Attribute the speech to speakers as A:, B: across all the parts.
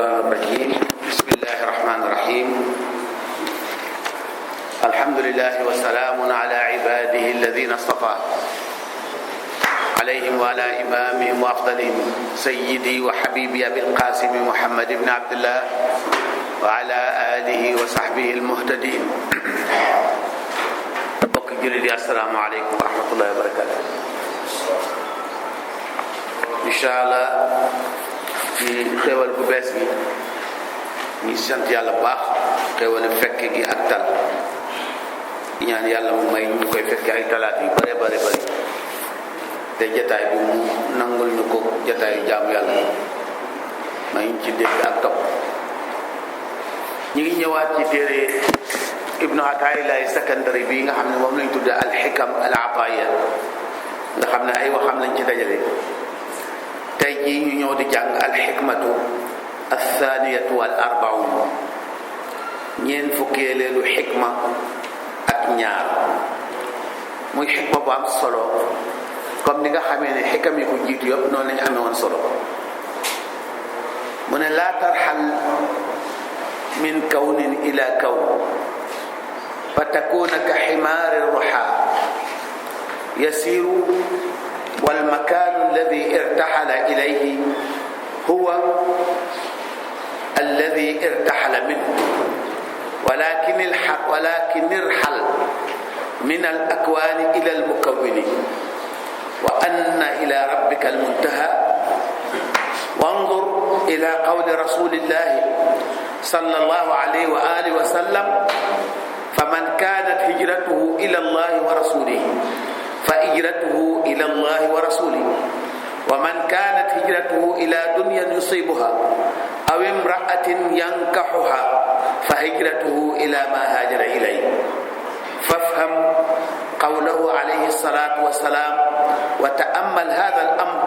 A: الشيطان الرجيم بسم الله الرحمن الرحيم الحمد لله وسلام على عباده الذين اصطفى عليهم وعلى إمامهم وأفضلهم سيدي وحبيبي أبي القاسم محمد بن عبد الله وعلى آله وصحبه المهتدين bokk jullit yi assalaamu aleykum wa rahmatullahi wa barakatuh. incha allah ci xéewal bu bees gi ñu sant yàlla bu baax xéewal fekke gi ak tal ñaan yàlla mu may ñu koy fekke ay talaat yu bare bare bare te jataay bi mu nangul ñu ko jataayu jaamu yàlla may ñu ci dégg ak topp. ñu ngi ñëwaat ci téere ibnu Ataillah Sakandari bi nga xam ne moom lañ tudde al-Hikam al-Ataiya nga xam ne ay waxam lañ ci dajale. tey jii ñu ñëw di jàng al-hikmatu al-thaniyatu wal-arba'un ñeent fukkeeleelu xikma ak ñaar muy xikma bu am solo comme ni nga xamee ne xikam yi ko jiitu yëpp noonu lañu amee woon solo. mu ne laa tarxal min kawnin ila kawn fa takuna ka ximaari ruxa yasiru walmakaanu alladi irtaxala ilayhi huwa alladi irtaxala minhu walakin irxal min alakwaani ila almukawini wa anna ila rabbika almuntaha wandur ila qawli rasulillahi sallallahu alayhi wa alihi wa sallam faman kanat hijratuhu ila allahi wa rasulihi fa hijratuhu ila allahi wa rasulihi wa man kanat hijratuhu ila dunyan yusibuha aw imra'atin yankahuha fa hijratuhu ila ma hajara ilayhi fafham qawlahu alayhi salatu wa salam wa ta'ammal hadha al-amr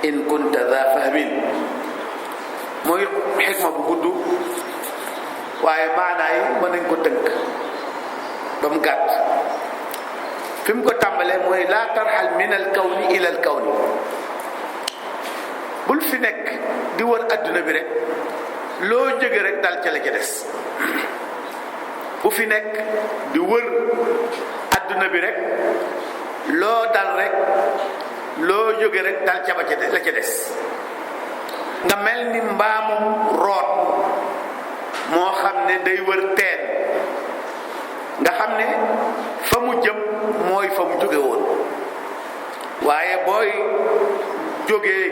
A: in kunta dha fahmin. mooy xikma bu gudd waaye maanaa yi mën nañ ko tënk ba mu gàtt. fi mu ko tàmbalee mooy laa tarxal min al kawni ila al kawni. bul fi nekk di wër adduna bi rek loo jóge rek dal ca la ca des. bu fi nekk di wër adduna bi rek loo dal rek loo jóge rek dal ca ba ca la ca des. nga mel ni mbaamum root moo xam ne day wër teen nga xam ne fa mu jëm mooy fa mu jóge woon. waaye booy jógee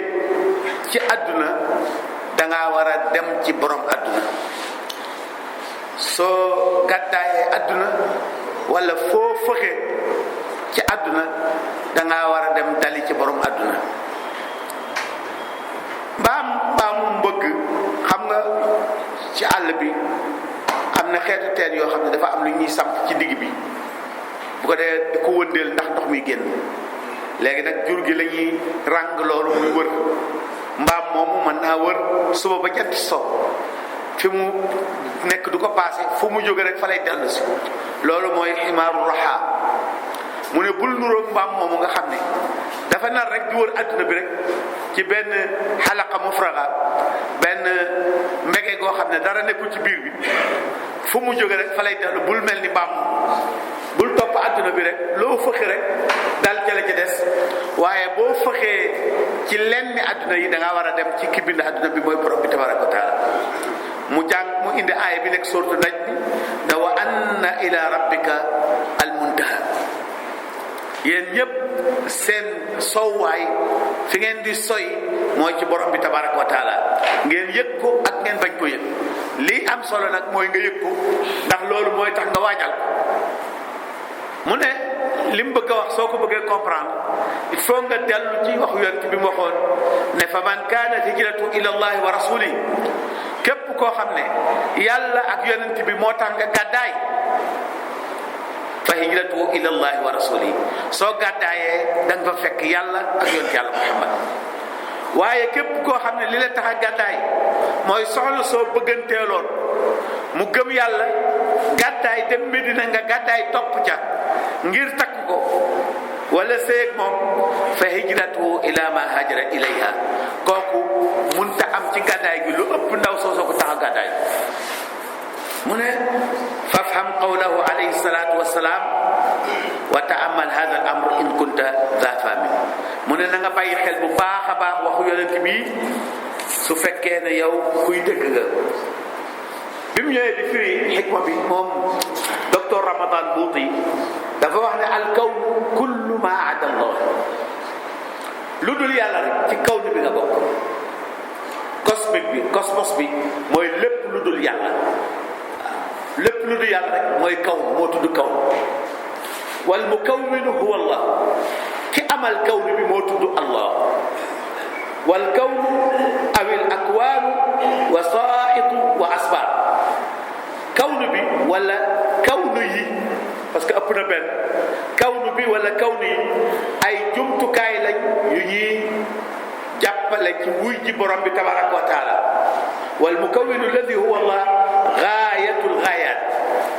A: ci àdduna danga war a dem ci borom àdduna. soo gàddaayee àdduna walla foo fëxe ci àdduna danga war a dem dali ci borom àdduna. mbaamu mbëgg xam nga ci àll bi am na xeetu teen yoo xam ne dafa am lu ñuy samp ci digg bi bu ko dee di ko wëndeel ndax ndox mi génn. léegi nag jur gi la ñuy ràng loolu muy wër. mbaam moomu mën naa wër suba ba jant so fi mu nekk du ko paase fu mu jóge rek fa lay dellu si. loolu mooy ximaaru raxa. mu ne bul nuroog mbaam moomu nga xam ne dafa nar rek di wër adduna bi rek ci benn xalaqa mufraga benn mbege goo xam ne dara nekkul ci biir bi fu mu jóge rek fa lay dellu. bul mel ni mbaam bul topp adduna bi rek loo fëxe rek dal ca la ca des. waaye boo fëxee ci lenn adduna yi da ngaa war a dem ci ki bind adduna bi mooy borom bi tabaraka wa taala. mu indi aaya bi nekk sourate Najm bi ne wa anna ila rabbika al muntaha. yéen ñëpp seen sowwaay fi ngeen di soy mooy ci borom bi tabaraka wa taala. ngeen yëg ko ak ngeen bañ ko yëg. lii am solo nag mooy nga yëg ko ndax loolu mooy tax nga waajal. mu ne li mu bëgg a wax soo ko bëggee comprendre il faut nga dellu ci waxu yonent bi mu waxoon ne fa man kaanat hijratu ila allahi wa rasuli. képp koo xam ne yàlla ak yonent bi moo tax nga gàddaay fa hijratu ila allahi wa rasuli. soo gàddaayee da nga fa fekk yàlla ak yonent yàlla Muhammad. waaye képp koo xam ne li la tax a gàddaay mooy soxla soo bëgganteeloon mu gëm yàlla gàddaay dem Medina nga gàddaay topp ca ngir takk ko wala seeg moom fa hijratuhu ila ma hajara ilayha kooku munta am ci gàddaay gi lu ëpp ndaw soosu mu ne fafham qawlahu alayhi salatu wassalam wa ta'ammal hadha al amr in kunta dha fahmin mu ne na nga bàyyi xel bu baax a baax waxu yonent bi su fekkee ne yow kuy dëgg nga. bi mu ñëwee di firi xikma bi moom docteur Ramadan Buuti dafa wax ne al kawn kullu ma ada Allah lu dul yàlla rek ci kawn bi nga bokk. cosmique bi cosmos bi mooy lépp lu dul yàlla lépp lu dul yàlla rek mooy kawn moo tudd kawn. wal mukawwinu huwa Allah ki amal kawn bi moo tudd Allah. wal kawnu awil akwaanu wasaitu wa asbaab kawnu bi wala kawnu yi parce que ëpp na benn kawnu bi wala kawnu yi ay jumtukaay lañ yu ñuy jàppale ci wuy ji borom bi tabaraka wa taala. wal mukawwinu alladi huwa Allah gaayatul gaayaat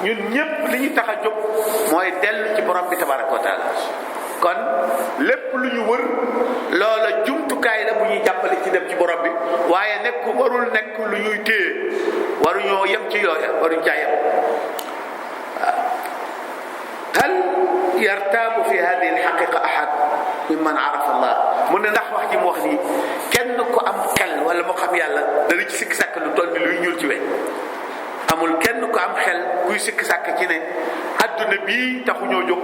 A: ñun ñëpp li ñu tax a jóg mooy dellu ci borom bi tabaraka wa taala. kon lépp lu ñu wër loola jumtukaay la bu ñuy jàppale ci dem ci borom bi waaye nekk warul nekk lu ñuy téye waruñoo yem ci yooya waruñ caa yem. hal yartaabu fi hadihi alxaqiqa ahad mimman arafa Allah mu ne ndax wax ji mu wax nii kenn ko am xel wala moo xam yàlla dana ci sikki sàkk lu toll ni luy ñuul ci weñ. amul kenn ko am xel kuy sikki sàkk ci ne adduna bii taxuñoo jóg.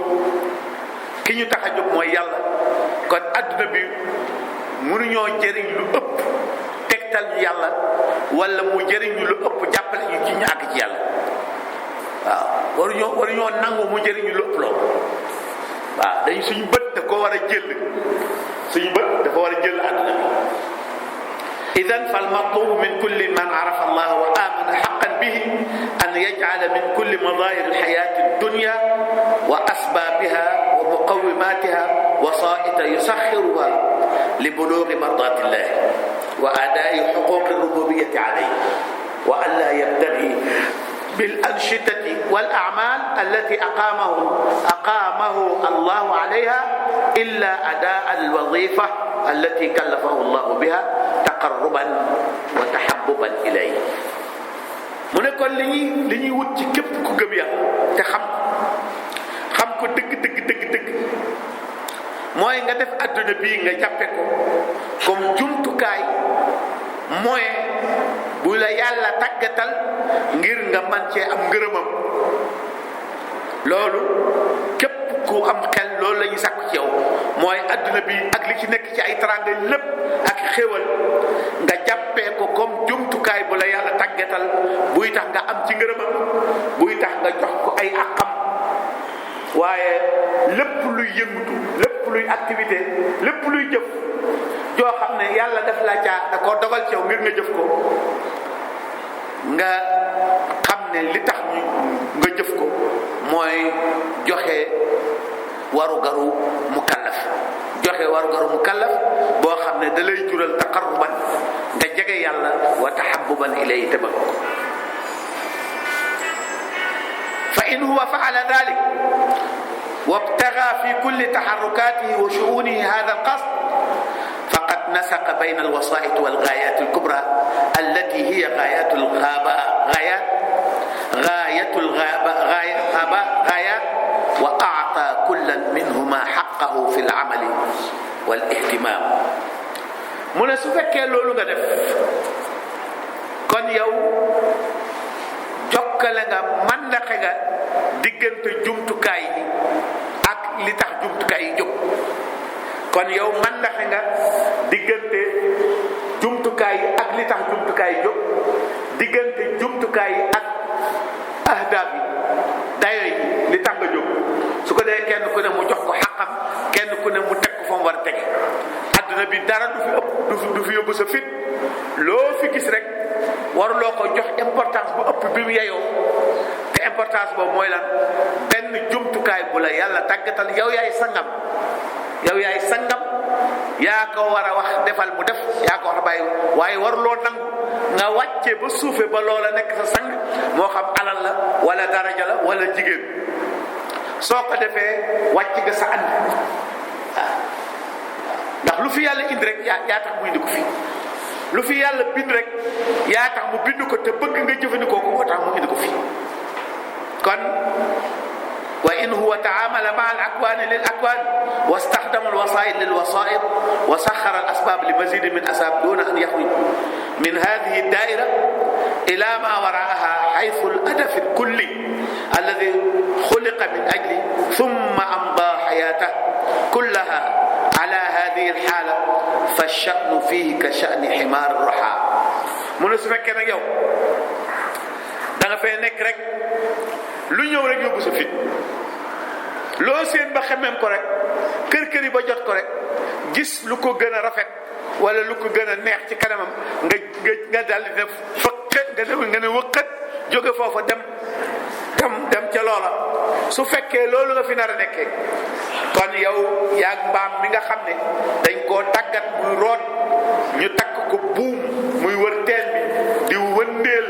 A: ki ñu tax a jóg mooy yàlla kon adduna bi mënuñoo jëriñ lu ëpp tegtal ñu yàlla wala mu jëriñ ñu lu ëpp jàppale ñu ci ñu àgg ci yàlla waaw waruñoo nangu mu jëriñ ñu lu ëpp lool waaw dañ suñu bët da ko war a jël suñu bët dafa war a jël adduna bi. idan fal matlubu min kulli man arafa Allah wa amana haqqan bihi an yaj'ala min kulli madahir alhayati ad-dunya wa asbabiha ومقوماتها وسائط يسخرها لبلوغ مرضات الله وأداء حقوق الربوبية عليه وألا يبتغي بالأنشطة والأعمال التي أقامه الله عليها إلا أداء الوظيفة التي كلفه الله بها تقربا وتحببا إليه. mu ne kon li ñuy wut ci képp ku gëm Yàlla te xam ko dëgg mooy nga def adduna bii nga jàppe ko comme jumtukaay moyen bu la yàlla tàggatal ngir nga man cee am ngërëmam. loolu képp ku am xel loolu la ñuy sàkku ci yow mooy adduna bi ak li ci nekk ci ay teraanga lépp ak xéwal nga jàppee ko comme jumtukaay bu la yàlla tàggatal buy tax nga am ci ngërëmam buy tax nga jox ko ay àqam. waaye lépp luy yëngutu lépp luy activité lépp luy jëf joo xam ne yàlla daf la caa da koo dogal ci yow ngir nga jëf ko nga xam ne li tax nga jëf ko mooy joxe warugaru mukallaf boo xam ne da lay jural taqarruban nga jege yàlla wa tahabbuban ilayhi te bëgg ko. fa in huwa fa'ala dhalik وابتغى في كل تحركاته وشؤونه هذا القصد فقد نسق بين الوسائط والغايات الكبرى التي هي غايات وأعطى كلا منهما حقه في العمل والاهتمام. mu ne su fekkee loolu nga def kon yow jokkale nga mandaxe nga diggante jumtukaay yi ak li tax jumtukaay yi jóg. kon yow mandaxe nga diggante jumtukaay yi ak li tax jumtukaay yi jóg diggante jumtukaay yi ak ahdaaf yi dayo yi li tax nga jóg su ko dee kenn ku ne mu jox ko xaqam kenn ku ne mu teg ko fa mu war a tege. adduna bi dara du fi yóbbu sa fit loo fi gis rek waruloo ko jox importance bu ëpp bi mu yeyoo te importance boobu mooy lan benn jumtukaay bu la yàlla tàggatal yow yaay sangam yaa ko war a wax defal mu def yaa ko war a bàyyi waaye waruloo nangu nga wàcce ba suufe ba loola nekk sa sang moo xam alal la wala daraja la wala jigéen soo ko defee wàcc nga sa ànd ndax lu fi yàlla indi rek yaa tax mu indi ko fi lu fi yàlla bind rek yaa tax mu bind ko te bëgg nga jëfandikoo ko moo tax mu indi ko fi kon wa in huwa taamala maa al akwani lil akwani wa staxdama al wasail lil wasail wa saxara al asbab li mazidi min asbab duna an yaxwi min hadihi daira ila ma waraaha xaytu al hadaf al kulli alladi xuliqa min ajli thumma amda xayatah kullaha ala hadihi al xaala fa sha'nu fihi ka sha'ni ximaar raxa mu ne su fekkee nag yow da nga fay nekk rek lu ñëw rek yóbbu sa fit loo seen ba xemem ko rek kër yi ba jot ko rek gis lu ko gën a rafet wala lu ko gën a neex ci kanamam nga daldi def fëqët nga ne wëqët jóge foofa dem ca loola su fekkee loolu nga fi nar a nekkee kon yow yaag mbaam mi nga xam ne dañ koo tàggat muy root ñu takk ko buum muy wër teen bi di wëndeel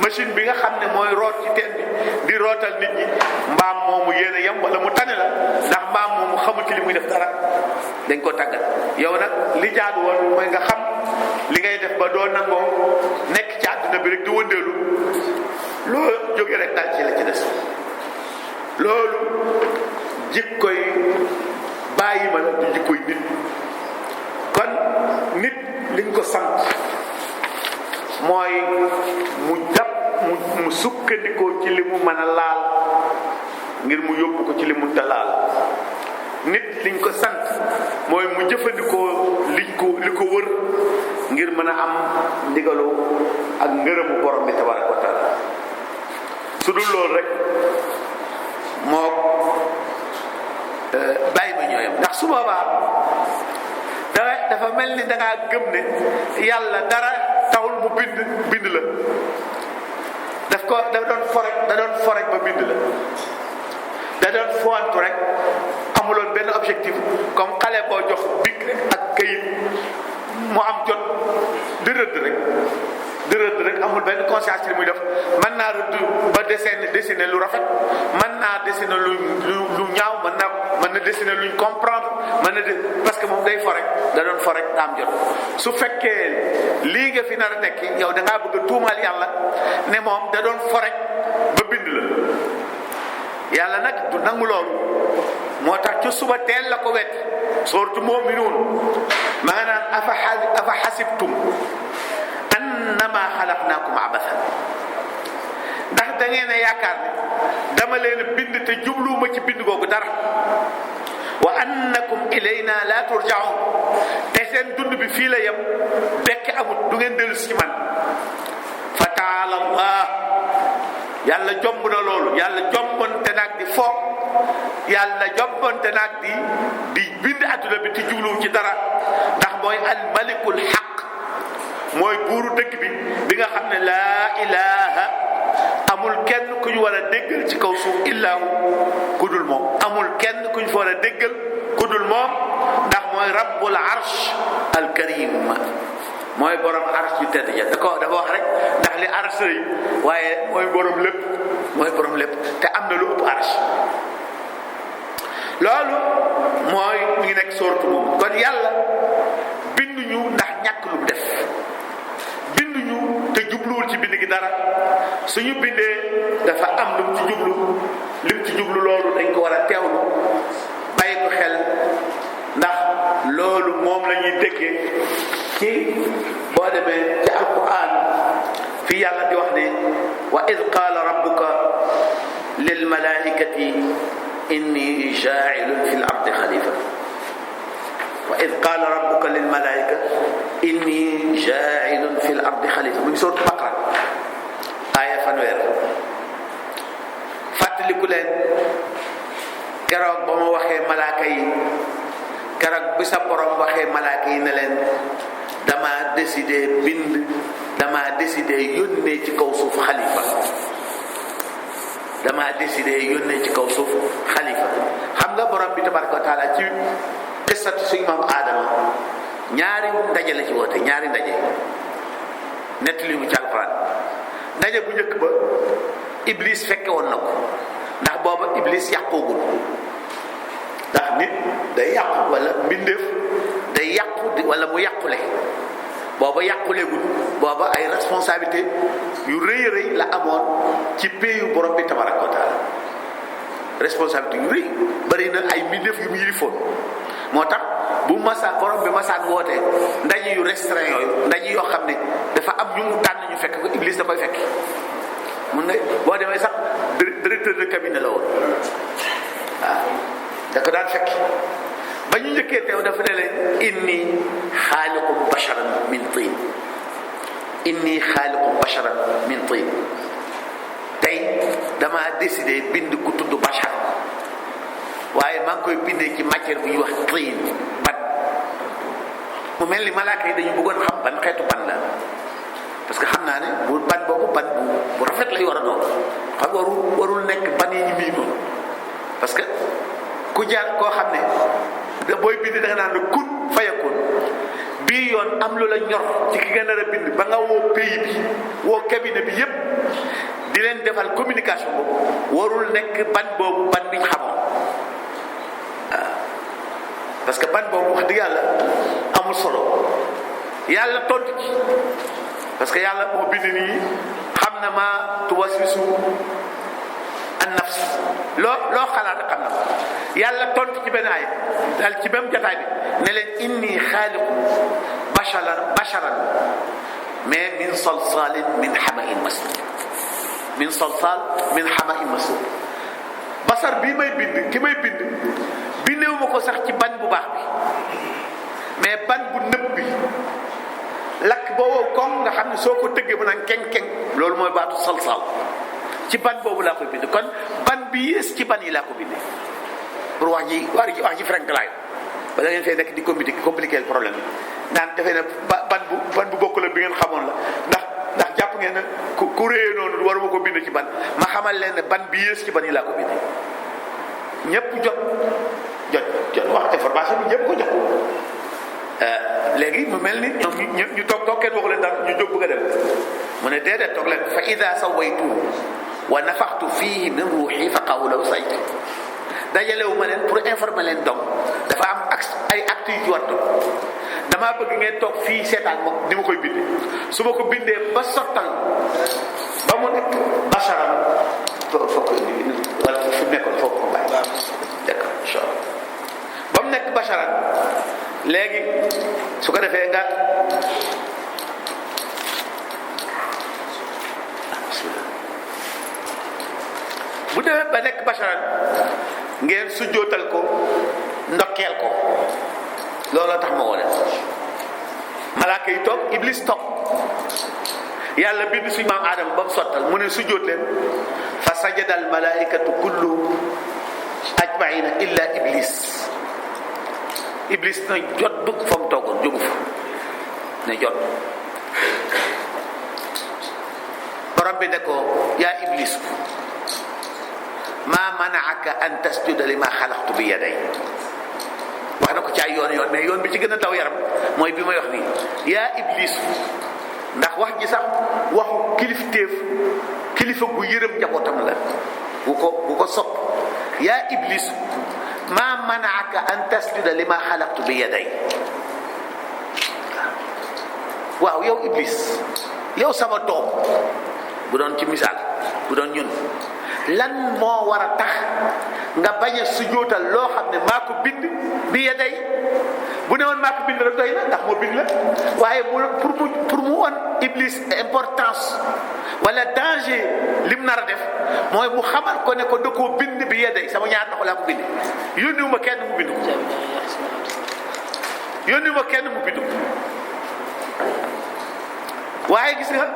A: machine bi nga xam ne mooy root ci teen bi di rootal nit ñi mbaam moomu yéen a yem wala mu tane la ndax mbaam moomu xamul ci li muy def dara dañ ko tàggat yow nag li jaadu woon mooy nga xam li ngay def ba doo nangoo nekk ci àdduna bi rek di wëndeelu loo jóge rek daal ci la ci des loolu jikkoy bàyyi ma la du jikkoy nit kon nit liñ ko sant mooy mu jàpp mu sukkandikoo ci li mu mën a laal ngir mu yóbbu ko ci li munta laal nit liñ ko sant mooy mu jëfandikoo li ko wër ngir mën a am ndigalu ak ngërëmu borom bi tabaraka wa taala su dul loolu rek moo bàyyi ma ñooyam ndax su boobaa dafa mel ni dangaa gëm ne yàlla dara taxul mu bind la da doon forek ba bind la da doon fowantu rek amuloon benn objectif comme xale boo jox big rek ak këyit mu am jot di rëdd rek amul benn conscience ci li muy def mën naa rëdd ba dessiner lu rafet mën naa dessiner lu ñaaw mën na dessiner luñ comprendre parce que moom day fo rek da doon fo rek daam jot su fekkee lii nga fi nar a nekk yow da ngaa bëgg a tuumaal yàlla ne moom da doon fo rek ba bind la yàlla nag du nangu loolu moo tax ci suba teel la ko wet sooratu mu'minuun maanaam afa xasibtum annama xalaqnaakum abathan ndax da ngeen a yaakaar ne dama leen a bind te jubluwuma ci bind googu dara wa annakum ilayna la turjaun te seen dund bi fii la yem bekk amut du ngeen dellu si man fa taala allah yàlla jomb na loolu yàlla jombonte naag di foog yàlla jombonte naag di bind adduna bi te jubluwu ci dara ndax mooy al malikul xaq mooy buuru dëkk bi nga xam ne laa ilaha amul kenn ku ñu war a déggal ci kaw suuf illaahu ku dul moom amul kenn ku ñu fa war a déggal ku dul moom ndax mooy rabbul arsh al karim mooy borom arsh yu tedd ja dafa wax rek ndax li arsh yi waaye mooy borom lépp te am na lu ëpp arsh loolu mooy mi ngi nekk sooratu moom kon yàlla binduñu ndax ñàkk lu def binduñu te jubluwul ci bind gi dara suñu bindee dafa am lu lim ci jublu loolu dañ ko war a teewlu bàyyi ko xel ndax loolu moom la ñuy déggee ci boo demee ci alquran fi yàlla di wax ne wa id qaala rabbuka lil malaikati inni jaa'ilun fil ardi xalifa wa id qaala rabbuka lil malaika inni jaa'ilun fil ardi xalifa mu ngi sourate Baqara aaya 1 fàttaliku leen keroog ba ma waxee malaaka yi keroog bi sa borom waxee malaaka yi ne leen dama décidé yónnee ci kaw suuf xalifa xam nga borom bi tabaraka wa taala ci qissatu suñu maam Aadama ñaari ndaje la ci woote ñaari ndaje nettali mu ci alquran ndaje bu njëkk ba Iblis fekke woon na ko ndax booba Iblis yàqoogul ndax nit day yàqu wala mbindeef day yàqu wala mu yàqule booba yàquleegul booba ay responsabilité yu rëy a rëy la amoon ci pays borom bi tabaraka wa taala responsabilité yu rëy bari na ay mbindeef yu mu yilifoon moo tax bu masaan borom bi masaan wootee ndaje yu restreint yooyu ndaje yoo xam ne dafa am ñu mu tànn ñu fekk ko Iblis da koy fekk mun nga boo demee sax directeur de cabinet la woon waaw da ko daan fekk ba ñu njëkkee teew dafa ne leen inni xaaliqum basharan min tin inni xaaliqum basharan min tin tey damaa décidé bind ku tudd bashar waaye maa ngi koy bindee ci matière bu ñuy wax tin ban mu mel ni malaaka yi dañu bëggoon xam ban xeetu ban la parce que xam naa ne bu ban boobu ban bu rafet lay war a doon xam warul nekk ban yi ñu mii noonu parce que ku jaar koo xam ne booy bind da nga naan la kun fayakun bii yoon am lu la ñor ci ki nga nar a bind ba nga woo pays bi woo cabinet bi yépp di leen defal communication boobu warul nekk ban boobu ban biñ xamoon waaw parce que ban boobu wax dëgg yàlla amul solo yàlla tontu ci parce que yàlla moo bind nii xam na ma tuwaswisu an nafs loo xalaat xam na ko yàlla tontu ci benn ay dal ci même jotaay bi ne leen inni xaaliqu basharan mais min salsalin min hamain masnun min salsal min hamain masnun basar bii may bind ki may bind bindewu ma ko sax ci ban bu baax bi mais ban bu nëb bi lakk boobu koŋ nga xam ne soo ko tëggee mu naan keng-keng loolu mooy baatu salsal ci ban boobu laa koy bind kon ban bi yées ci ban yi laa ko bindee pour wax ji frank laay bala ngeen fee nekk di compliquer le problème naan defee ne ban bu bokk la bi ngeen xamoon la ndax jàpp ngeen ne ku réyee noonu waruma ko bind ci ban ma xamal leen ne ban bi yées ci ban yi laa ko bindee ñépp jot wax information bi ñépp ko jot léegi mu mel ni ñoom ñu toog kenn waxu leen dara ñu jóg bëgg a dem mu ne déedéet toog leen fa ida sawaytuhu wa nafaxtu fihi min ruuxi fa qa'u lahu sajidin dajalewu ma leen pour informer leen donc dafa am ay actes yu war doon damaa bëgg ngeen toog fii seetaan ma ni ma koy bindee su ma ko bindee ba sottal ba mu nekk basharan foog wala fi mu nekkoon foog ko bàyyi d'accord incha allah ba mu nekk basharan léegi su ko defee nga bu demee ba nekk basharan ngeen sujjootal ko ndokkeel ko looloo tax ma woo leen malaaka yi toog Iblis toog yàlla bind suñu maam Aadama ba mu sottal mu ne sujjoot leen fa sajada al malaikatu kullu ajmaina illa Iblis na jot fa mu toogoon jógu fa ne jot borom bi ne ko yaa Iblis maa manaaka an tasjuda lima xalaqtu bi yaday wax na ko ci ay yoon mais yoon bi ci gën a daw yaram mooy bi may wax nii yaa Iblis ndax wax ji sax waxu kilifa gu yërëm njabootam la bu ko sopp yaa Iblis maa manaaka an tasjuda lima xalaqtu bi yaday waaw yow Iblis yow sama doom bu doon ci misaal bu doon ñun lan moo war a tax nga bañ a sujootal loo xam ne maa ko bind bi yaday bu ne woon maa ko bind rek doy na ndax moo bind la waaye pour mu woon Iblis importance wala danger lim nar a def mooy mu xamal ko ne ko da koo bind bi yaday sama ñaar loxo laa ko bind yónniwuma kenn mu bind ko yónniwuma kenn mu bind ko waaye gis nga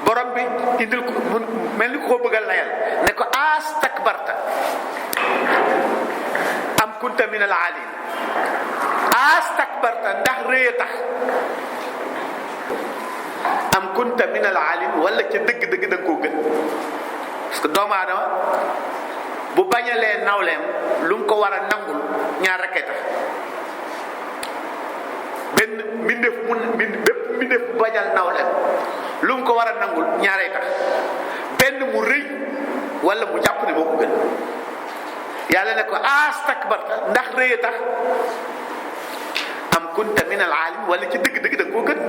A: borom bi indil ko mel ni ko bëgg a layal ne ko astakbarta am kunta min al alin astakbarta ndax rëy a tax am kunta min al alin wala ca dëgg-dëgg da nga koo gën parce que doomu aadama bu bañalee nawleem lu mu ko war a nangul ñaar rekkee tax bépp mbindeef bu bañal nawleem lu mu ko war a nangul ñaaree tax benn mu rëy wala mu jàpp ne moo ko gën yàlla ne ko astakbarta ndax rëy a tax am kunta min al aalim wala ci dëgg-dëgg da nga koo gën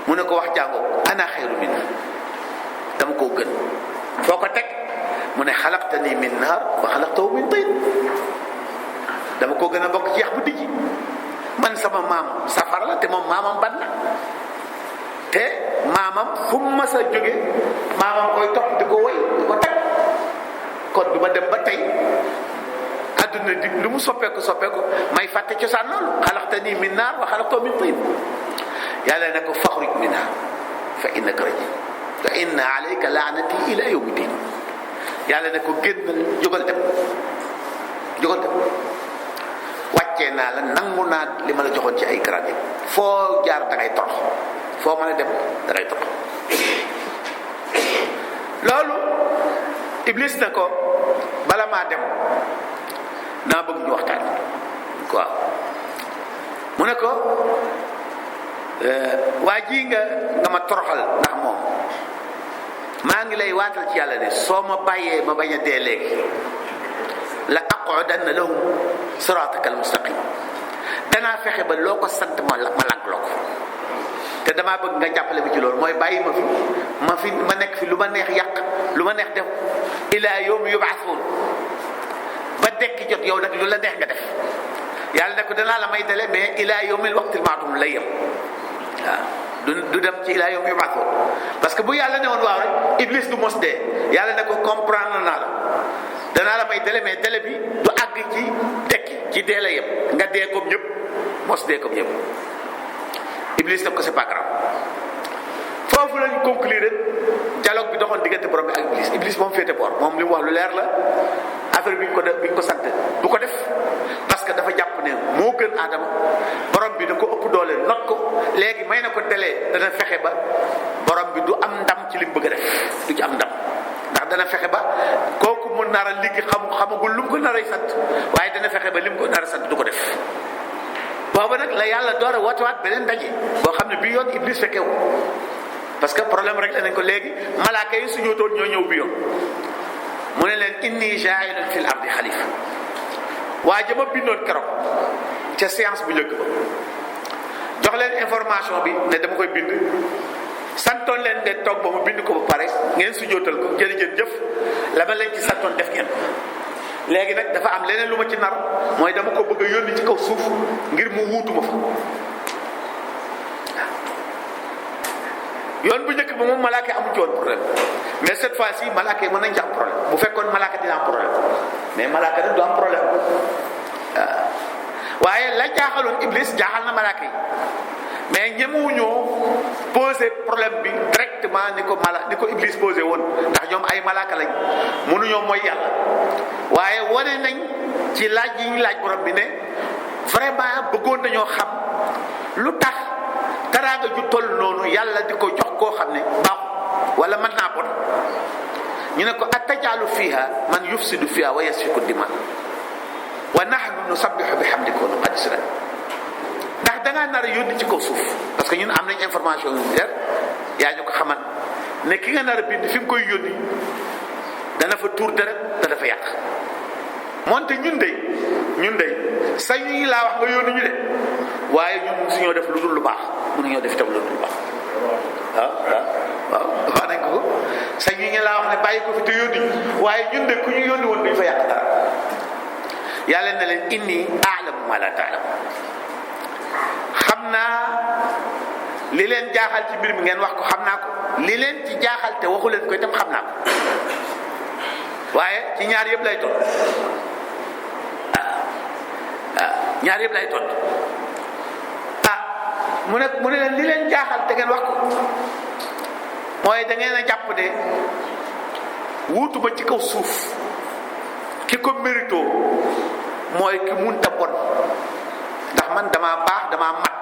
A: mu ne ko wax jàngoo ana xayru minhu dama koo gën foo ko teg mu ne xalaqtani min naar wa xalaqtahu min tiin dama koo gën a bokk ci yax bu dijji man sama maam safara la te moom maamam ban la te maamam fu mu mas a jóge maamam koy topp di ko woy di ko teg kon du ma dem ba tey adduna di lu mu soppeeku may fàtte cosaan loolu xalaqtani min naar wa xalaqtahu min tiin yàlla ne ko faxruj minha fa innaka rajim wa inna alayka laanati ila yawmi din yàlla ne ko génnal jógal dem wàccee naa la nangu naa li ma la joxoon ci ay grade foo jaar da ngay torox foo mën a dem da ngay torox loolu Iblis na ko bala maa dem naa bëgg ñu waxtaan quoi mu ne ko waa ji nga ma toroxal ndax moom maa ngi lay waatal ci yàlla ne soo ma bàyyee ma bañ a dee léegi la aqudanna lahum siraataka almustaqim danaa fexe ba loo ko sant ma lank loo ko te damaa bëgg nga jàppale ma ci loolu mooy bàyyi ma nekk fi lu ma neex yàq lu ma neex def ila yawmi yub'athun ba dekki jot yow nag lu la neex nga def yàlla ne ko danaa la may dele mais ila yawmil waqtil ma'lum lay yem waaw du dem ci ila yawmi yub'athun parce que bu yàlla ne woon waaw rek Iblis du mos dee yàlla ne ko comprendre naa la danaa la may délai mais délai bi du àgg ci tekki ci dee la yem nga dee comme ñëpp mos dee comme ñëpp Iblis nag ko c'est pas grave foofu lañ conclure dialogue bi doxoon diggante borom bi ak Iblis moom féete boor moom li mu wax lu leer la affaire bi ñu ko sant du ko def parce que dafa jàpp ne moo gën Adama borom bi da ko ëpp doole not ko léegi may na ko délai dana fexe ba borom bi du am ndam ci li mu bëgg a def du ci am ndam ndax dana fexe ba kooku mu nar a liggéey xamagul lu mu ko nar a sant waaye dana fexe ba li mu ko nar a sant du ko def booba nag la yàlla door a wootewaat beneen ndaje boo xam ne bii yoon Iblis fekkewu parce que problème rek la nañ ko léegi malaaka yi sujjóotoon ñoo ñëw bi yoon mu ne leen inni jaa'ilun fil ardi xalifa waa jama bindoon keroog ca séance bu njëkk ba jox leen information bi ne dama koy bind santoon leen ngeen toog ba mu bind ko ba pare ngeen sujjóotal ko jërëjëf jëf la ma leen ci santoon def ngeen léegi nag dafa am leneen lu ma ci nar mooy dama ko bëgg a yónni ci kaw suuf ngir mu wuutu ma fa yoon bu njëkk ba moom malaaka amu ci woon problème mais cette fois ci malaaka yi mën nañ ci am problème bu fekkoon malaaka dina am problème mais malaaka nag du am problème waaye la jaaxaloon Iblis jaaxal na malaaka yi mais ñemewuñoo posé problème bi directement ni ko Iblis posé woon ndax ñoom ay malaaka lañ mënuñoo mooy yàlla waaye wane nañ ci laaj yi ñu laaj borom bi ne vraiment bëggoon nañoo xam lu tax teraanga ju toll noonu yàlla di ko jox koo xam ne baaxul wala mën naa bon ñu ne ko atajaalu fiha man yufsidu fiha wa yasfiku dima wa nahnu nusabbihu bihamdika wa nuqaddisu lak ndax dangaa nar a yónni ci kaw suuf parce que ñun am nañ information yu leer yaa ñu ko xamal ne ki nga nar a bind fi nga koy yónni dana fa tuur deret te dafa yàq moonte ñun de sañuy laa wax nga yónni ñu de waaye ñun suñoo def lu dul lu baax mënuñoo def itam lu dul lu baax waaw wax nañ ko sañuy laa wax ne bàyyi ko fi te yónni waaye ñun de ku ñu yónni woon duñ fa yàq dara yàlla na leen inni a'lamu ma la ta'lamu xam naa li leen jaaxal ci mbir mi ngeen wax ko xam naa ko li leen ci jaaxal te waxu leen ko itam xam naa ko waaye ci ñaar yëpp lay tontu ñaar yëpp lay tontu mu ne leen li leen jaaxal te ngeen wax ko mooy da ngeen a jàpp ne wuutu ba ci kaw suuf ki ko mérito mooy ki munta bon ndax man damaa baax damaa mat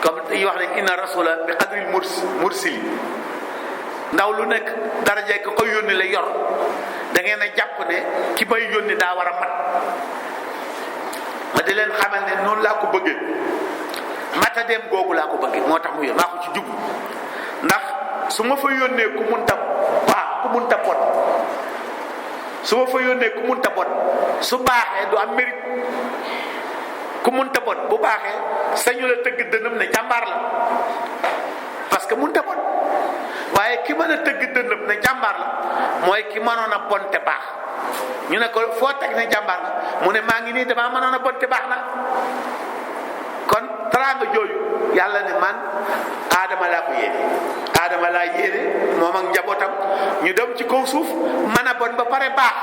A: comme dañuy wax ne inna rasula bi qadril mursili ndaw lu nekk daraja ko koy yónni la yor da ngeen a jàpp ne ki may yónni daa war a mat ma di leen xamal ne noonu laa ko bëggee mata dem googu laa ko bëggee moo tax mu yónni maa ko ci jublu ndax su ma fa yónnee ku munta baax ku munta bon su ma fa yónnee ku munta bon su baaxee du am mérite ku ku munta bon bu baaxee sañu la tëgg dënam ne jàmbaar la parce que munta bon waaye ki mën a tëgg dënam ne jàmbaar la mooy ki mënoon a bon te baax ñu ne ko foo teg ne jàmbaar la mu ne maa ngi nii damaa mënoon a bon te baax na kon teraanga jooju yàlla ne man aadama laa ko yéene aadama laa yéene moom ak njabootam ñu dem ci kaw suuf mën a bon ba pare baax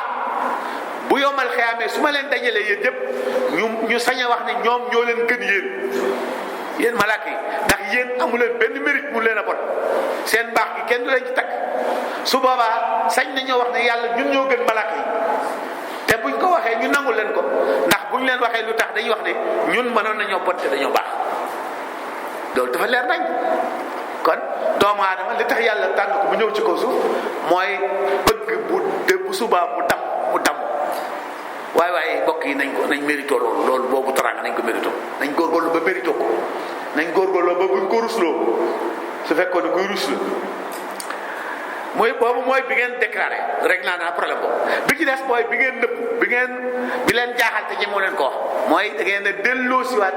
A: bu yomal xiyaamee su ma leen dajalee yéen yëpp ñu sañ a wax ne ñoom ñoo leen gën yéen malaaka yi ndax yéen amu leen benn mérite mu leen a bon seen baax gi kenn du leen ci takk su boobaa sañ nañoo wax ne yàlla ñun ñoo gën malaaka yi te buñ ko waxee ñu nangul leen ko ndax buñ leen waxee lu tax dañuy wax ne ñun mënoon nañoo bon te dañoo baax loolu dafa leer nañ kon doomu aadama li tax yàlla tànn ko bu ñëw ci kaw suuf mooy bëgg bu subaa mu dam waaye mbokk yi nañ mérito loolu boobu teraanga nañ ko mérito nañ góorgóorlu ba mérito ko nañ góorgóorlu ba buñ ko rusloo su fekkoon ne kuy ruslu mooy boobu mooy bi ngeen déclaré rek naa problème boobu bi ci des mooy bi ngeen nëbb bi leen jaaxal te ñi moo leen ko wax mooy da ngeen a delloo siwaat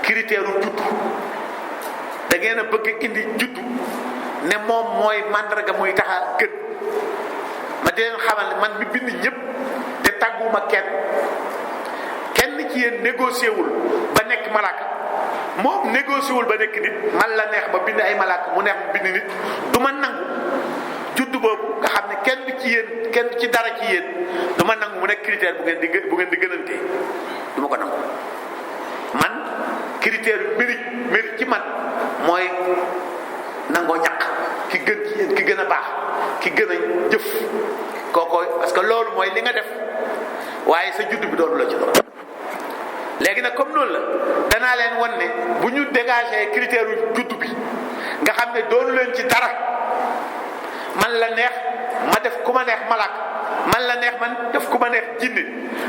A: critère u juddu da ngeen a bëgg indi juddu ne moom mooy màndarga muy tax a gën ma di leen xamal ne man mi bind ñëpp te tàgguma kenn ci yéen négocié wul ba nekk malaaka moom négocié wul ba nekk nit man la neex ba bind ay malaaka mu neex ma bind nit du ma nangu juddu boobu nga xam ne kenn ci dara ci yéen du ma nangu mu nekk critère bu ngeen di gënantee du ma ko nangu man critère mérite ci man mooy nangoo ñaq ki gën ci yéen ki gën a baax ki gën a jëf kookooy parce que loolu mooy li nga def waaye sa juddu bi doonu la ci loolu léegi nag comme noonu la danaa leen wan ne bu ñu dégagé critère juddu bi nga xam ne doonu leen ci dara man la neex ma def ku ma neex malaak man la neex man def ku ma neex jinne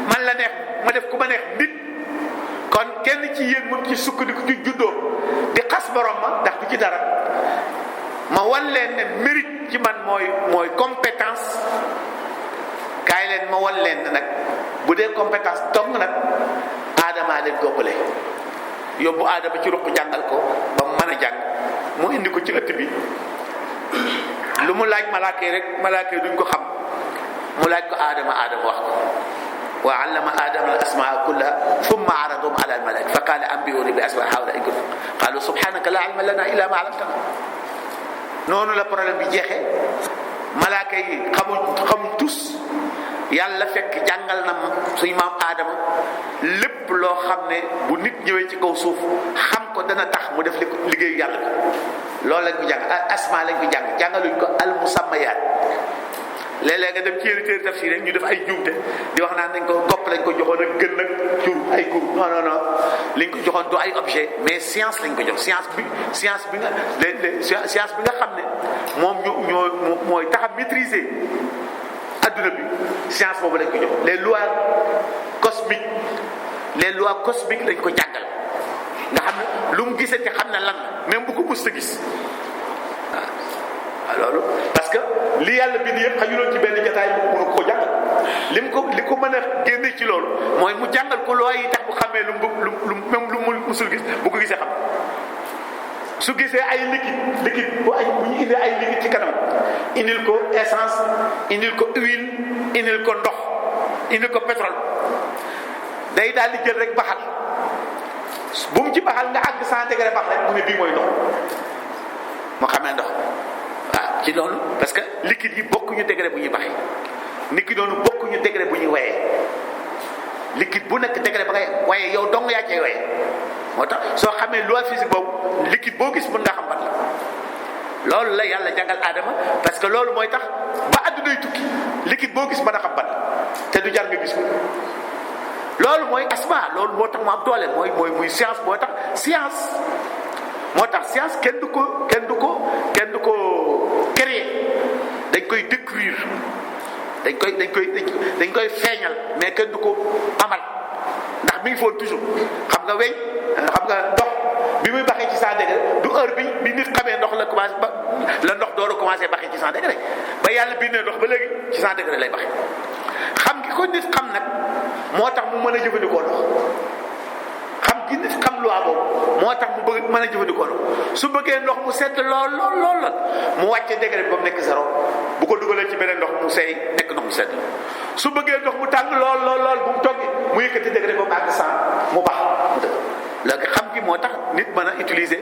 A: man la neex ma def ku ma neex nit kon kenn ci yéen mun ci sukkandiku ci juddoo di xas borom ma ndax du ci dara ma wan leen ne mérite ci man mooy compétence kaay leen ma wan leen nag bu dee compétence dong nag aadamaa leen goppale yóbbu aadama ci ruq jàngal ko ba mu mën a jàng mu indi ko ci ëtt bi lu mu laaj malaaka yi rek malaaka yi duñ ko xam mu laaj ko aadama wax ko wa allama aadama al asmaa kullaha thumma aradahum ala al malaika fa qala anbi'uni bi asma'i haula in kuntum qalu subhanaka la ilma lana illa ma 'allamtana noonu la problème bi jeexee malaaka yi xamuñ tus yàlla fekk jàngal na suñu maam aadama lépp loo xam ne bu nit ñëwee ci kaw suuf xam ko dana tax mu def liggéeyu yàlla bi loolu lañ ko jàng asma lañ ko jàngaluñ ko al musammayaat léeg-léeg nga dem ci yenn téere tafsir rek ñu def ay juumte di wax naan nañ ko gopp lañ ko joxoon ak gën nag jur ay gur non liñ ko joxoon du ay objet mais science lañ ko jox science bi nga science bi nga xam ne moom mooy tax a maîtriser adduna bi science boobu lañ ko jox les lois cosmiques lañ ko jàngal nga xam ne lu mu gisee te xam ne lan la même bu ko mës a gis waaw loolu parce que li yàlla bind yëpp xajuloon ci benn jotaay bu mënu ko jàngal li ko mën a génne ci loolu mooy mu jàngal ko loi yi tax bu xamee lu mu musul gis bu ko gisee xam su gisee ay liquide bu ñu indee ay liquide ci kanam indil ko essence indil ko huile indil ko ndox indil ko pétrole day daal di jël rek baxal bu mu ci baxal nga àgg 100 degré bax rek mu ne bii mooy ndox moo xamee ndox waaw ci loolu parce que liquide yi bokkuñu degré bu ñuy baxee nit ki doonu bokkuñu degré bu ñuy wayee liquide bu nekk degré ba ngay waaye yow dong yaa cay wayee moo tax soo xamee loi physique boobu liquide boo gis mën nga xam ban la loolu la yàlla jàngal aadama parce que loolu mooy tax ba àddunay tukki liquide boo gis mën a xam ban la te du jar nga gis ko loolu mooy asma loolu moo tax mu am doole muy science moo tax science kenn du ko créer dañ koy décrire dañ koy feeñal mais kenn du ko amal ndax mi ngi foon toujours xam nga weñ xam nga ndox bi muy baxee ci 100 degré du heure bi nit xamee ndox la commencé ba la ndox door a commencé baxee ci 100 degré ba yàlla bindee ndox ba léegi ci 100 degré lay baxee xam gi ko nit xam nag moo tax mu mën a jëfandikoo ndox gi xam loi boobu moo tax mu bëgg mën a jëfandikoo su bëggee ndox mu sedd lool mu wàcce degré bi ba mu nekk zéro bu ko dugalee ci beneen ndox mu seey nekk ndox mu sedd su bëggee ndox mu tàng lool bu mu toggee mu yëkkati degré ba mu àgg 100 mu baax mu dëgg léegi xam gi moo tax nit mën a utiliser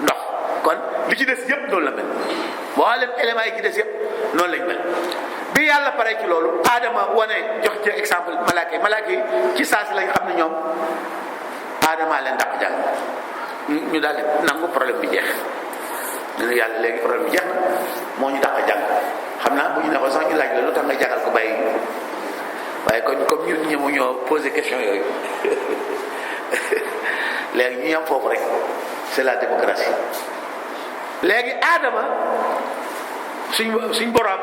A: ndox kon li ci des yëpp noonu la mel mboolem éléments yi ci des yëpp noonu lañ mel bi yàlla pare ci loolu Adama wane jox ci exemple malaaka yi ci saa si lañ xam ne ñoom Adama leen dàq jàng ñu daal di nangu problème bi jeex ñu ne yàlla léegi problème bi jeex na moo ñu dàq jàng xam naa bu ñu ne ko sax ñu laaj la lu tax nga jàngal ko bàyyi waaye kon comme ñun ñëmu ñoo posé question yooyu léegi ñu yam foofu rek c'est la démocratie léegi Adama suñ borom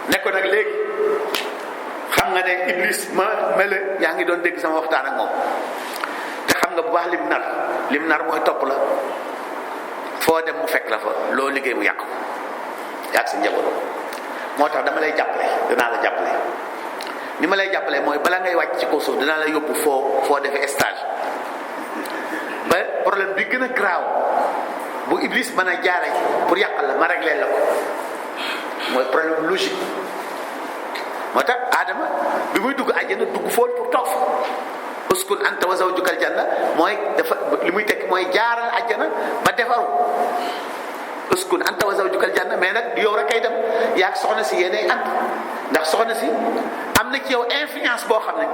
A: ne ko nag léegi xam nga ne Iblis ma mele yaa ngi doon dégg sama waxtaan ak moom te xam nga bu baax lim nar mooy topp la foo dem mu fekk la fa loo liggéey mu yàqu yàq sa njaboot moo tax dama lay jàppale danaa la jàppale ni ma lay jàppale mooy bala ngay wàcc ci kaw suuf dinaa la yóbbu foo defee stage ba problème bi gën a graaw bu Iblis mën a jaare pour yàqal la ma réglé la ko mooy problème logique moo tax Adama bi muy dugg àjjana dugg foofu pour toog fa uskun anta wa zawjukal janna mooy dafa li muy tekki mooy jaaral àjjana ba defaru uskun anta wa zawjukal janna mais nag yow rek kay dem yaa soxna si yéenay ànd ndax soxna si am na ci yow influence boo xam ne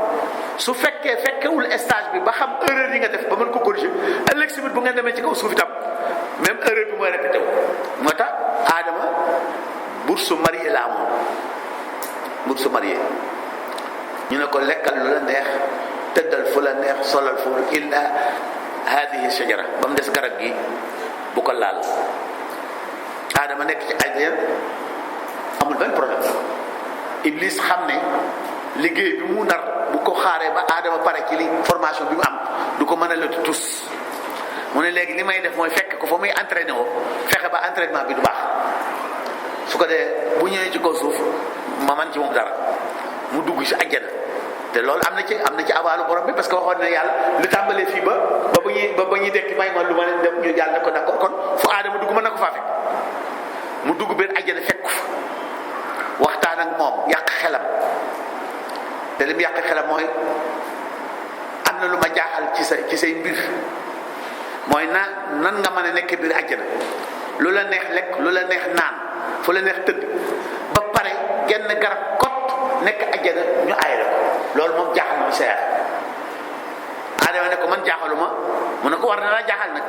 A: su fekkewul stage bi ba xam erreur yi nga def ba mën ko corriger ëllëg si biir bu ngeen demee ci kaw suuf itam même erreur bi mooy répété wu moo tax Adama bourse marié la amoon bourse marié ñu ne ko lekkal lu la neex tëddal fu la neex solal fu illa hadihi shajara ba mu des garab gi bu ko laal Adama nekk ci àjjana amul benn problème Iblis xam ne liggéey bi mu nar bu ko xaaree ba Adama pare ci li formation bi mu am du ko mën a lëtt tus mu ne léegi li may def mooy fekk ko fa muy entraîné woo fexe ba entraînement bi du baax su ko dee bu ñëwee ci kaw suuf ma man ci moom dara mu dugg ci àjjana te loolu am na ci avaalu borom bi parce que waxoon ne yàlla lu tàmbalee fii ba ñuy dekki may ma lu ma leen def ñu yàlla ne ko d'accord kon fu Adama dugg mën na ko faa fekk mu dugg biir àjjana fekk ko fa waxtaan ak moom yàq xelam te lim yàq xelam mooy am na lu ma jaaxal ci say mbir mooy nan nga mën a nekk biir àjjana lu la neex lekk lu la neex naan fu la neex tëdd ba pare genn garab kot nekk àjjana ñu aay la ko loolu moom jaaxal na seer Adama ne ko man jaaxaluma mu ne ko war na laa jaaxal nag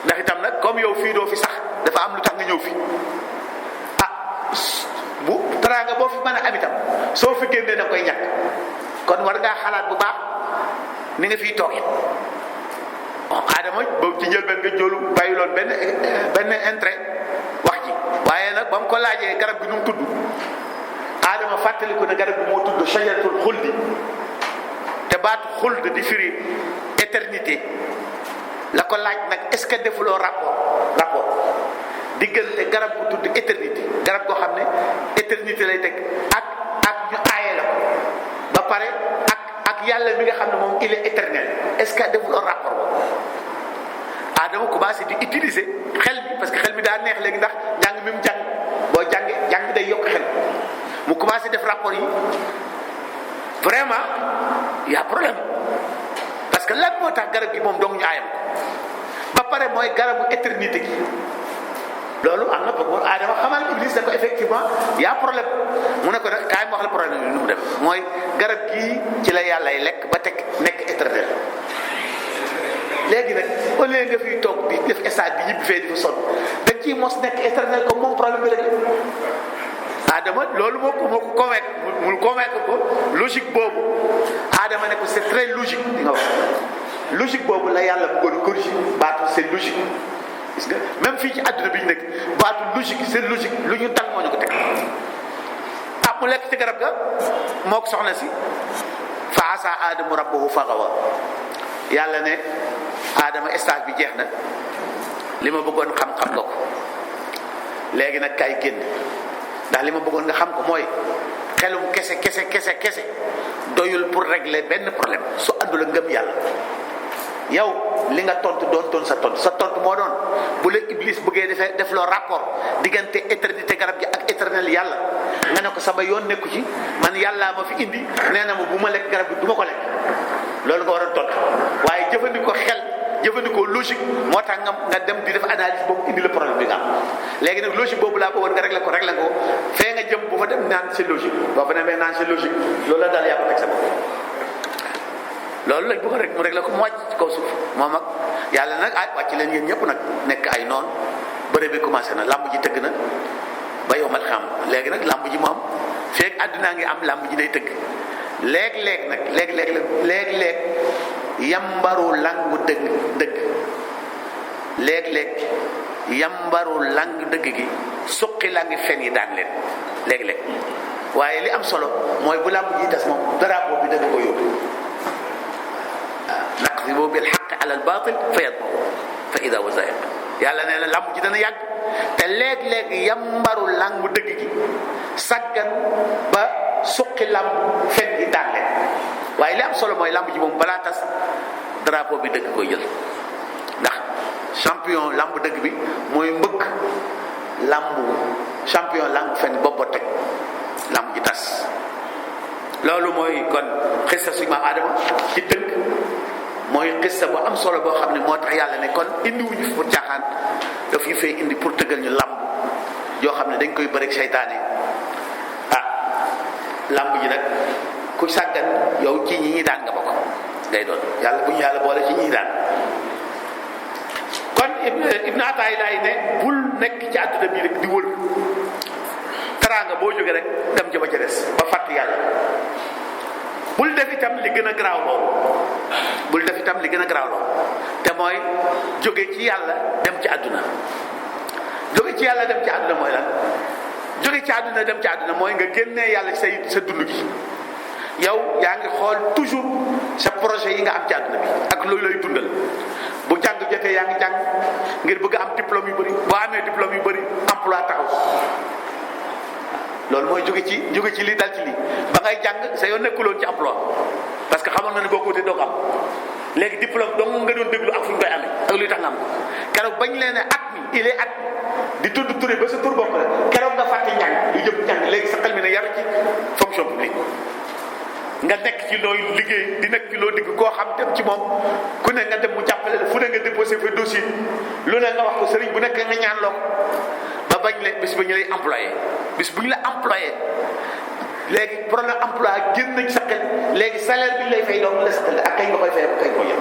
A: ndax itam nag comme yow fii doo fi sax dafa am lu tax nga ñëw fi bu teraanga boo fi mën a am itam soo fi génnee da koy ñàkk kon war ngaa xalaat bu baax ni nga fiy toogee bon Adama boobu ci njëlbeen nga jóolu bàyyiloon benn intérêt wax ji waaye nag ba mu ko laajee garab gi nu mu tudd Adama fàttaliku ne garab gi moo tudd shajaratul xuldi te baatu xuld di firi éternité la ko laaj nag est-ce que defuloo rapport diggante garab bu tudd éternité garab goo xam ne éternité lay teg ak ñu aaye la ko ba pare ak yàlla mi nga xam ne moom il est éternel est-ce que defuloo rapport boobu Adama commencé di utiliser xel bi parce que xel bi daa neex léegi ndax jàng mi mu jàng boo jàng day yokk xel mu commencé def rapport yi vraiment y a problème parce que lan moo tax garab gi moom dong ñu aayam ba pare mooy garabu éternité gi loolu am na pour Adama xamal Iblis ne ko effectivement y a problème mu ne ko nag kaay ma wax la problème bi nu mu def mooy garab gii ci la yàllay lekk ba teg nekk éternel léegi nag au lieu nga fiy toog di def stade bi ñibbi fee di fa sonn dañ ciy mos nekk éternel comme moom problème bi rek Adama loolu moo ko convaincre ko logique boobu Adama ne ko c'est très logique di nga wax logique boobu la yàlla bëggoon corriger baatu c'est logique gis nga même fii ci àdduna bi ñu nekk baatu logique c'est logique lu ñu dal moo ñu ko teg mu lekk ci garab ga moo ko soxna si fa asa Adamu rabbahu fagawa yàlla ne Adama stage bi jeex na li ma bëggoon xam-xam nga ko léegi nag kaay génn ndax li ma bëggoon nga xam ko mooy xelum kese doyul pour régler benn problème su àndul a ngëm yàlla. yow li nga tontu sa tontu moo doon bu la Iblis bëggee def loo rapport diggante éternité garab gi ak éternel yàlla nga ne ko sama yoon nekku ci man yàllaa ma fi indi nee na ma bu ma lekk garab gi du ma ko lekk loolu nga war a tontu waaye jëfandikoo xel jëfandikoo logique moo tax nga dem di def analyse boobu indi la problème bi nga am léegi nag logique boobu laa bëggoon nga réglé ko fee nga jëm bu fa dem naan c'est logique boo fa demee naan c'est logique loolu la daal yaa ko teg sa bopp loolu lañ bëgg rek mu réglé ko mu wàcc ci kaw suuf moom ak yàlla nag wàcc leen yéen ñëpp nag nekk ay noonu bëre bi commencé na làmb ji tëgg na ba yow mal xam léegi nag làmb ji moom feeg àddunaa ngi am làmb ji day tëgg léeg-léeg yambaru langu dëgg léeg-léeg yambaru lang dëgg gi suqi langi fen yi daan leen léeg-léeg waaye li am solo mooy bu làmb ji tas moom drapeau bi dëgg ko yóbbu naqdimu bil haqqi ala al batil fa yadmahu fa ida wa zaiq yàlla nee na làmb ji dana yàgg te léeg-léeg yambaru langu dëgg gi saggan ba suqi làmb fen yi daan leen waaye li am solo mooy làmb ji moom balaa tas drapeau bi dëgg koy jël ndax champion làmb dëgg bi mooy mbëkk champion làmb fen boobu toj làmb ji tas loolu mooy kon xissa suñu maam Adama ci tënk mooy xissa bu am solo boo xam ne moo tax yàlla ne kon indiwuñu fi pour caaxaan daf ñu fee indi pour tëggal ñu làmb yoo xam ne dañ koy bëri seytaane làmb ji nag ku sàggan yow ci ñi daan nga bokk ngay doon yàlla bu ñu yàlla boole ci ñi daan kon Ibn Ataa'illah ne bul nekk ci àdduna bi rek di wër teraanga boo jógee rek dem jëma ca des ba fàtt yàlla bul def itam li gën a garaaw loolu te mooy jóge ci yàlla dem ci àdduna jóge ci yàlla dem ci àdduna mooy lan jóge ci àdduna dem ci àdduna mooy nga génnee yàlla sa dund gi yow yaa ngi xool toujours sa projet yi nga am ci àdduna bi ak loolu lay dundal bu jàng jotee yaa ngi jàng ngir bëgg am diplôme yu bëri boo amee diplôme yu bëri emploi taxaw loolu mooy jóge ci lii dal ci lii ba ngay jàng sa yoon nekkuloon ci emploi parce que xamoon na ne boo ko wutee doo ko am léegi diplôme dong nga doon déglu ak fu ñu koy amee ak luy tax nga am keroog bañ leen ne at mi il est at di tudd turé ba sa tur bokk la keroog nga fàtte njàng lu jëm njàng léegi sa xel mi ne yaru ci fonction publique nga nekk ci looy liggéey di nekk ci loo digg koo xam dem ci moom ku ne nga dem mu jàppale la fu ne nga déposé fa dossier lu ne nga wax ko sëriñ bu nekk nga ñaan loo ba bañ le bis ba ñu lay employé bis bu ñu la employé léegi problème emploi génn nañ sa xel léegi salaire bi lay fay doon la sa xel ak kañ nga koy fay ba kañ ko yem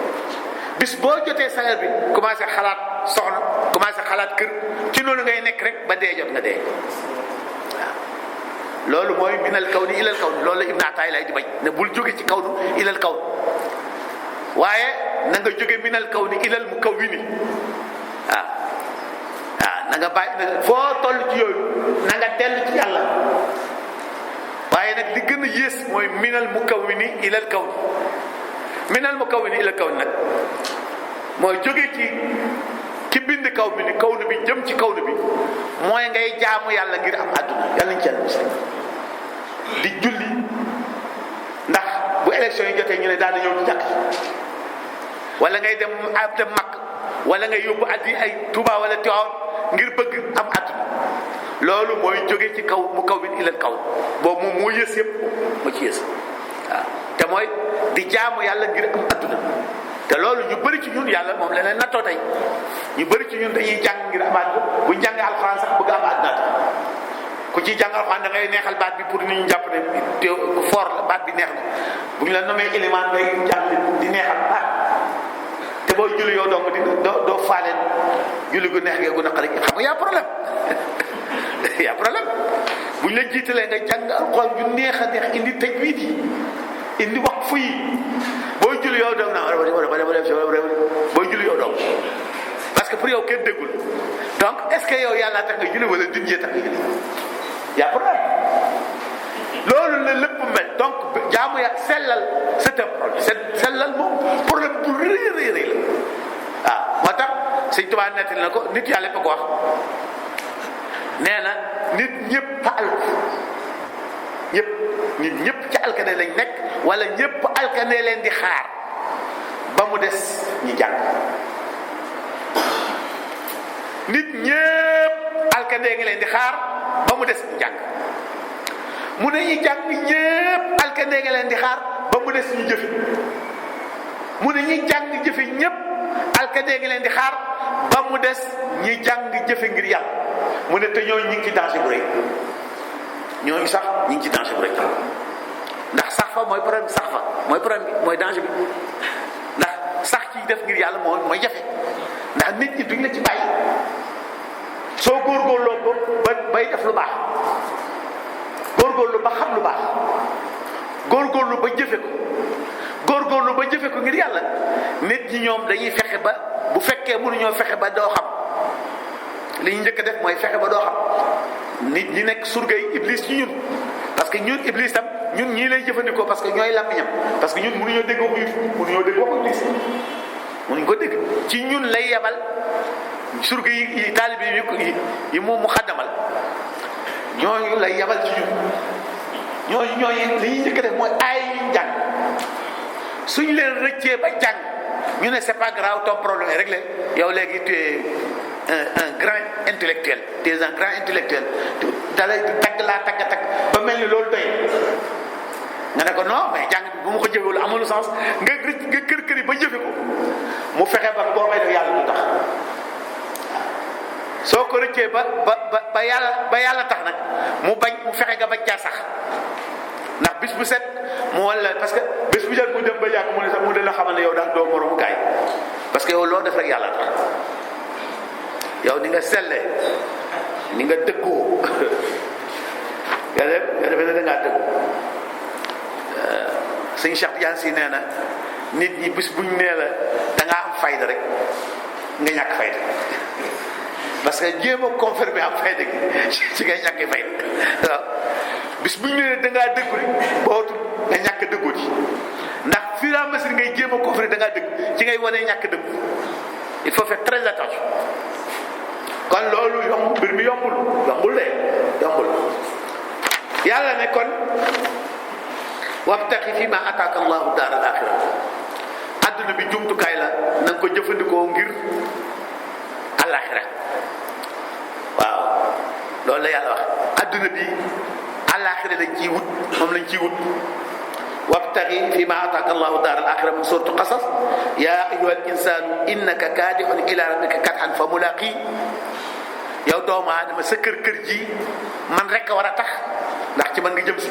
A: bis boo jotee salaire bi commencé xalaat soxna commencé xalaat kër ci noonu ngay nekk rek ba dee jot nga dee waaw loolu mooy minal kaw ni ilal kaw ni loolu la Ibn Ataa'illah di bañ ne bul jóge ci kaw nu ilal kaw waaye na nga jóge minal kaw ni ilal mu kaw wi ni waaw na nga bàyyi foo toll ci yooyu na nga dellu ci yàlla waaye nag li gën a yées mooy minal mu kaw wi ni ilal kaw ni minal mu kaw wi ni ilal kaw ni nag mooy jóge ci ki bind kaw bi ni kaw ni bi jëm ci kaw ni bi mooy ngay jaamu yàlla ngir am àdduna yàlla nañ ci yàlla musal di julli ndax bu élection yi jotee ñu ne daan na ñëw ci jàkk wala ngay dem mag wala ngay yóbbu addi ay Tuuba wala Tiwaawan ngir bëgg am àdduna loolu mooy jóge ci kaw mu kaw bi ilal kaw boobu moom moo yës yëpp moo ci yës waaw te mooy di jaamu yàlla ngir am àdduna te loolu ñu bëri ci ñun yàlla moom leneen nattoo tey ñu bëri ci ñun dañuy jàng ngir amaat ko bu ñu jàngee alxuraan sax bëgg am àdduna ku ciy jàng alxuraan da ngay neexal baat bi pour nit ñu jàpp ne te fort la baat bi neex na bu ñu la nomee ilimaan ngay jàng di neexal baat te boo julli yow dong doo faaleen julli gu neex gu naqari xam nga yaa problème yaa problème bu ñu la jiitalee nga jàng alxuraan ju neex a neex indi tajwiid yi indi waqf yi booy julli yow dong naa booy julli yow dong parce que pour yow kenn déggul donc est-ce que yow yàlla tax nga julli wala dinjee tax nga julli yaa problème loolu la lépp mel donc jaamu ya sellal c'est un problème sellal moom problème bu rëy la waaw moo tax Sëñ Tuubaa nettali na ko nit yàlla ko wax nee na nit ñëpp a alku ñëpp nit ñëpp ci alkane lañ nekk wala ñëpp alkane leen di xaar ba mu des ñi jàng. nit ñëpp alkane ngi leen di xaar ba mu des ñi jàng mu ne ñi jàng ñëpp alkane ngi leen di xaar ba mu des ñu jëfe mu ne ñi jàng jëfe ñëpp alkane ngi leen di xaar ba mu des ñi jàng jëfe ngir yàlla mu ne te ñooñu ñu ngi ci danger bu rëy ñooñu sax ñu ngi ci danger bu rëy ndax sax fa mooy problème sax fa mooy problème bi mooy danger bi ndax sax ci def ngir yàlla mooy jafe ndax nit ñi duñ la ci bàyyi soo góorgóorloo ba bay def lu baax góorgóorlu ba xam lu baax góorgóorlu ba jëfe ko góorgóorlu ba jëfe ko ngir yàlla nit ñi ñoom dañuy fexe ba bu fekkee mënuñoo fexe ba doo xam li ñu njëkk a def mooy fexe ba doo xam nit ñi nekk surgay iblis ci ñun parce que ñun iblis tam ñun ñii lay jëfandikoo parce que ñooy làmmiñam parce que ñun mënuñoo dégg waxu mënuñoo dégg waxu iblis mënuñ ko dégg ci ñun lay yebal surga yi taalibe yi mu xaddamal ñooñu lay yebal ci ñun ñooñu li ñuy njëkk a def mooy aay yuñ jàng suñ leen rëccee ba jàng ñu ne c'est pas grave ton problème est réglé yow léegi tu es un grand intellectuel tu es un grand intellectuel dalay tagg laa tagg ba mel ni loolu doy nga ne ko non mais jàng bi bu ma ko jëfewul amul sens nga kër yi ba jëfe ko mu fexe ba boo koy def yàlla du tax soo ko rëccee ba yàlla tax nag mu fexe nga bañ caa sax ndax bis bu set mu walla parce que bis bu jot mu dem ba yàgg mu ne sax mu de la xamal ne yow daal doo moromu gaay parce que yow loo def rek yàlla tax yow ni nga sellee ni nga dëggoo nga defee ne da ngaa dëggu sëñ Cheikh Tidiane Sy nee na nit ñi bis buñ nee la da ngaa am fayda rek nga ñàkk fayda parce que jéem a confirmer am fayda gi ci ngay ñàkkee fayda waaw bis buñ nee da ngaa dëggu rek bootul nga ñàkk dëggoo ci ndax fur et à mesure ngay jéem a confirmer da ngaa dëgg ci ngay wane ñàkk dëggu il faut faire très attention kon loolu yomb mbir mi yombul yàlla ne kon wabtaqi fi ma ataaka allahu daar al axira adduna bi jumtukaay la na nga ko jëfandikoo ngir alaxira waaw loolu la yàlla wax adduna bi alaxira lañ ciy wut moom lañ ciy wut wabtaqi fi ma ataaka allahu daar al axira min suuratu qasas yaa ayyuha al insaanu innaka kaadihun ila rabbika kadhan fa mulaqi yow doomu aadama sa kër ji man rek a war a tax ndax ci man nga jëm si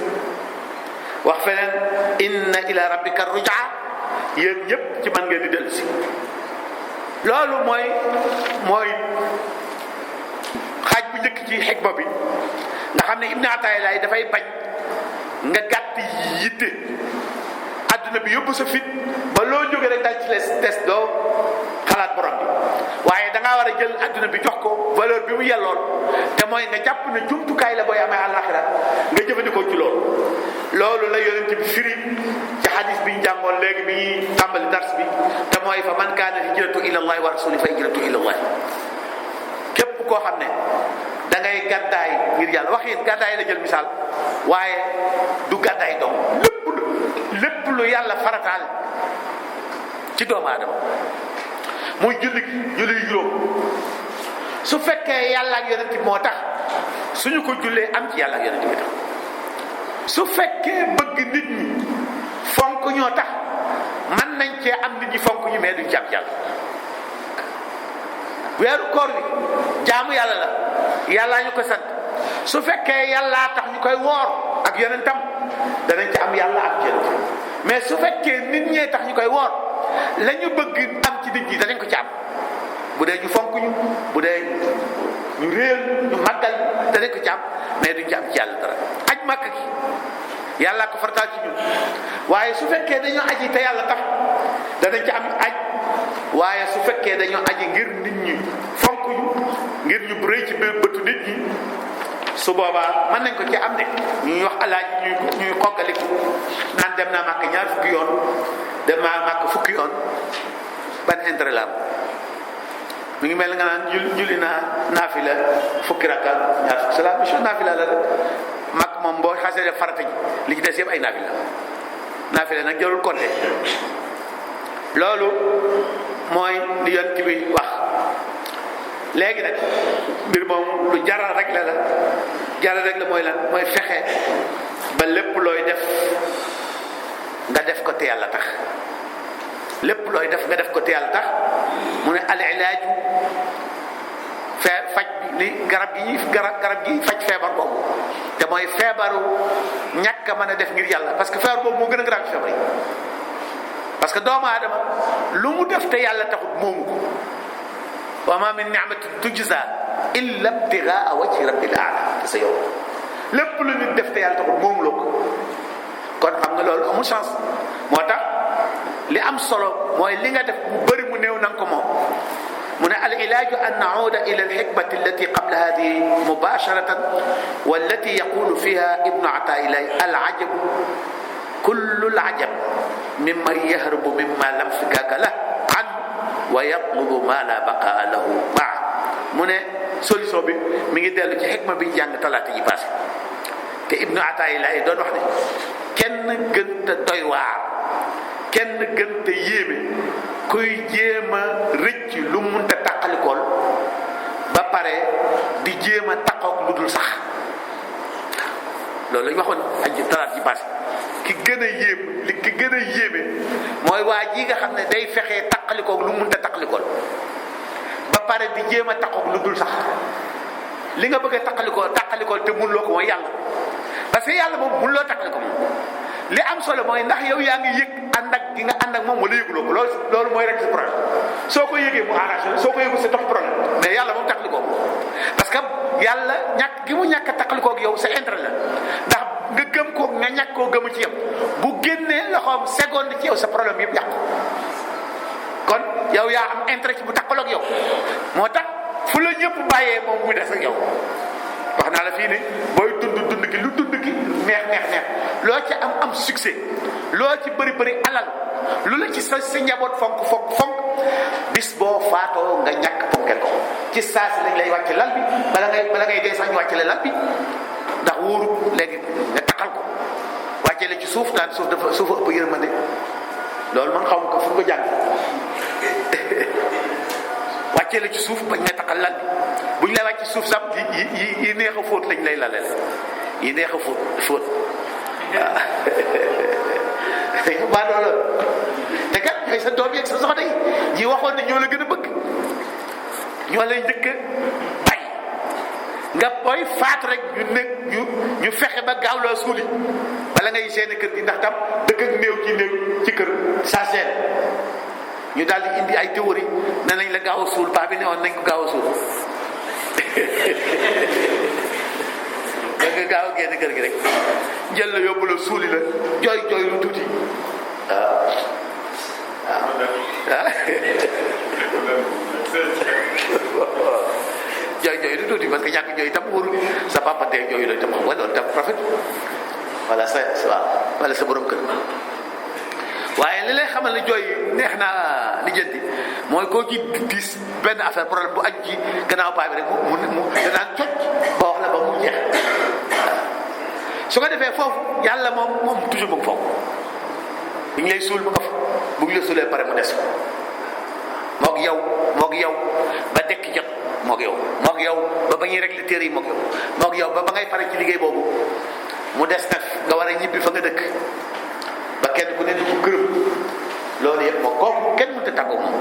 A: wax feneen inna ila rabbika rujaa yéen ñëpp ci man ngeen di dellu si loolu mooy xaaj bu njëkk ci xikma bi nga xam ne Ibn Ataa'illah dafay bañ nga gàtt yitte adduna bi yóbbu sa fit ba loo jóge rek daal ci les tes doo xalaat borom bi waaye dangaa war a jël adduna bi jox ko valeur bi mu yelloon te mooy nga jàpp ne jumtukaay la booy amee àllaaxira nga jëfandikoo ci loolu la yonent bi firi ci xadis bi ñu jàngoon léegi bi ñuy tàmbali dars bi te mooy fa man kaana hijratu ila allahi wa rasuli fa hijratu ila allah képp koo xam ne da ngay gàddaay ngir yàlla wax yéen gàddaay la jël misaal waaye du gàddaay doom lépp lu yàlla farataal ci doomu aadama muy julli juróom su fekkee yàlla ak yonent bi moo tax suñu ko jullee am ci yàlla ak yonent bi tax su fekkee bëgg nit ñi fonk ñoo tax mën nañ cee am nit ñi fonk ñu mais duñ ci am yàlla weeru koor wi jaamu yàlla la yàllaa ñu ko sant su fekkee yàllaa tax ñu koy woor ak yonentam danañ ci am yàlla am ci yonent mais su fekkee nit ñee tax ñu koy woor la ñu bëgg am ci nit ñi danañ ko ci am bu dee ñu fonk ñu bu dee ñu réel ñu màggal danañ ko ci am mais duñ ci am ci yàlla dara aj màkk gi yàlla ko farataal ci ñun waaye su fekkee dañoo aji te yàlla tax danañ ci am aj waaye su fekkee dañoo aji ngir nit ñi fonk ñu ngir ñu rëy ci bëtu nit ñi su boobaa mën nañ ko ci am de ñuy wax alaaji ñuy xonkaliku naan dem naa màkk ñaar fukki yoon dem naa màkk fukki yoon ban intérêt la am mi ngi mel nga naan julli naa naafila fukki rakka ñaar fukki c'est la mission naafila la rek moom boo xasee def farata ji li ci des yëpp ay naafila nag jarul compter. loolu mooy li yonent bi wax. léegi nag mbir moom lu jaral rek la mooy lan mooy fexe ba lépp looy def nga def ko te yàlla tax. lépp looy def nga def ko te yàlla tax mu ne al ilaaju faj bi li garab gi faj feebar boobu te mooy feebaru ñàkk a mën a def ngir yàlla parce que feebar boobu moo gën a grave feebar yi parce que doomu aadama lu mu def te yàlla taxut moomu ko. wa ma min ni'matin tujza illa ibtigaa wajhi rabbil a'la te sa yow lépp lu nit def te yàlla taxut moomuloo ko kon xam nga loolu amul chance moo tax li am solo mooy li nga def bu bëri mu néew na nga ko moom mu ne al ilaaju an nauda ila al hikmati allati qabla hadihi mubasharatan wallati yaqulu fiha ibnu ataillah al ajabu kullu al ajab mimman yahrubu mimma lam fikaka lah an wa yatlubu ma la baqaa lahu maa mu ne solution bi mi ngi dellu ci xikma bi jàng talaata ji passé te ibnu ataillah doon wax ne kenn gënta doy waar kenn gënta yéeme kuy jéem a rëcc lu munta taqalikool ba pare di jéem a taqoog lu dul sax loolu lañ waxoon aji talaata ji passé ki gën a yéeme mooy waa ji nga xam ne day fexee taqalikoog lu munta taqalikool ba pare di jéem a taqoog lu dul sax li nga bëgg a taqalikool te mënuloo ko mooy yàlla parce que yàlla moom mënuloo taqaliko moom li am solo mooy ndax yow yaa ngi yëg ànd ak gi nga ànd ak moom wala yëguloo ko loolu mooy rek sa problème soo ko yëgee mu arrangé soo ko yëgul sa tox problème mais yàlla moom taqalikoo parce que yàlla ñàkk gi mu ñàkk a taqalikoo ak yow sa intérêt la ndax nga gëm ko nga ñàkk koo gëmu ci yow bu génnee loxoom seconde ci yow sa problème yëpp yàqu kon yow yaa am intérêt ci bu taqaloo ak yow moo tax fu la ñëpp bàyyee moom mu des ak yow wax naa la fii ne booy dund gi lu dund gi neex loo ci am succès loo ci bëri alal lu la ci sa njaboot fonk bis boo faatoo nga ñàkk fonkel ko ci saa si lañ lay wàcc lal bi bala ngay dee sax ñu wàcce la lal bi ndax wóoru léegi nga taxal ko wàcce la ci suuf naan suufa ëpp yërmande loolu man xaw ma ko fu ko jàng wàccee la ci suuf bañ nga taxal lal bi buñ lay wàcc ci suuf sax yi neex a fóot lañ lay laleel yi neex a fóot waaw baa doolo te kat ñooy sa doom yeeg sa soxna yi ñi waxoon ne ñoo la gën a bëgg ñoo lay njëkk bay nga booy faat rek ñu fexe ba gaaw loo suuli wala ngay seeni kër gi ndax tam dëkk ak néew ci kër sa seen ñu daal di indi ay théorie ne nañ la gaaw a suul paa bi ne woon nañ ko gaaw a suul da nga gaaw a génn kër gi rek jël la yóbbu la suuli la jooy lu tuuti jooy lu tuuti parce que ñàkk jooy tam wóorul sa papa dee jooy la tam xam nga loolu tam rafet wala sa borom kër waaye li lay xamal ne jooy neex naa lijjanti mooy koo ci diis benn affaire problème bu aju ci gannaaw paa bi rek mu danaan cocc ba wax la ba mu jeex su ko defee foofu yàlla moom toujours mu ngi foofu bu ñu lay suul mu nga fa bu ñu la suulee pare mu des moog yow ba dekk jot moog yow ba ba ñuy régler téere yi moog yow ba ngay pare ci liggéey boobu mu des nag nga war a ñibbi fa nga dëkk ba kenn ku ne du ko gërëm loolu yëpp moom kooku kenn mënut a tàggoo moom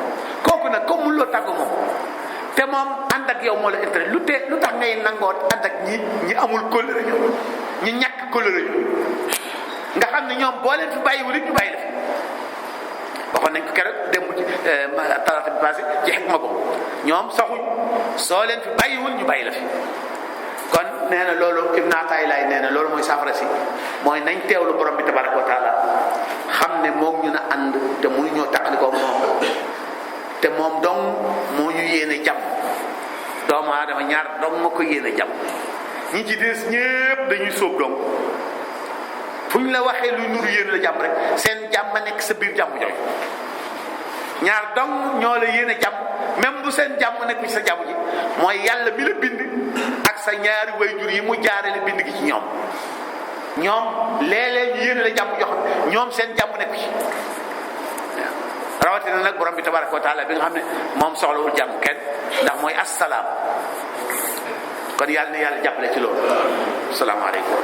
A: kooku nag comme mënuloo tàggoo moom te moom ànd ak yow moo la intérêt lu tax ngay nangoo ànd ak ñi amul kóllëre ñi ñàkk kóllëre nga xam ne ñoom boo leen fi bàyyiwul it ñu bàyyi la fi waxoon nañ ko keroog démb ci talaata bi passé ci xikma ko ñoom saxuñ soo leen fi bàyyiwul ñu bàyyi la fi kon nee na loolu Ibn Ataillah nee na loolu mooy saafara si mooy nañ teewlu borom bi tabaraka wa taala xam ne moom ñu na ànd te mënuñoo tàqalikoo moom te moom dong moo ñu yéene jàmm doomu aadama ñaar dong ma ko yéene jàmm ñi ci des ñépp dañuy sóob dong fu ñu la waxee luy nuru yéene la jàmm rek seen jàmm nekk sa biir jàmm jooju ñaar dong ñoo la yéene jàmm même bu seen jàmm nekk ci sa jàmm ji mooy yàlla bi la bind ak sa ñaari wayjur yi mu jaarale bind gi ci ñoom ñoom léeg-léeg ñu yéene la jàmm jox ñoom seen jàmm nekku ci rawatina nag borom bi tabaraka wa taala bi nga xam ne moom soxlawul jàmm kenn ndax mooy assalaam kon yàlla na yàlla jàppale ci loolu asalaamaaleykum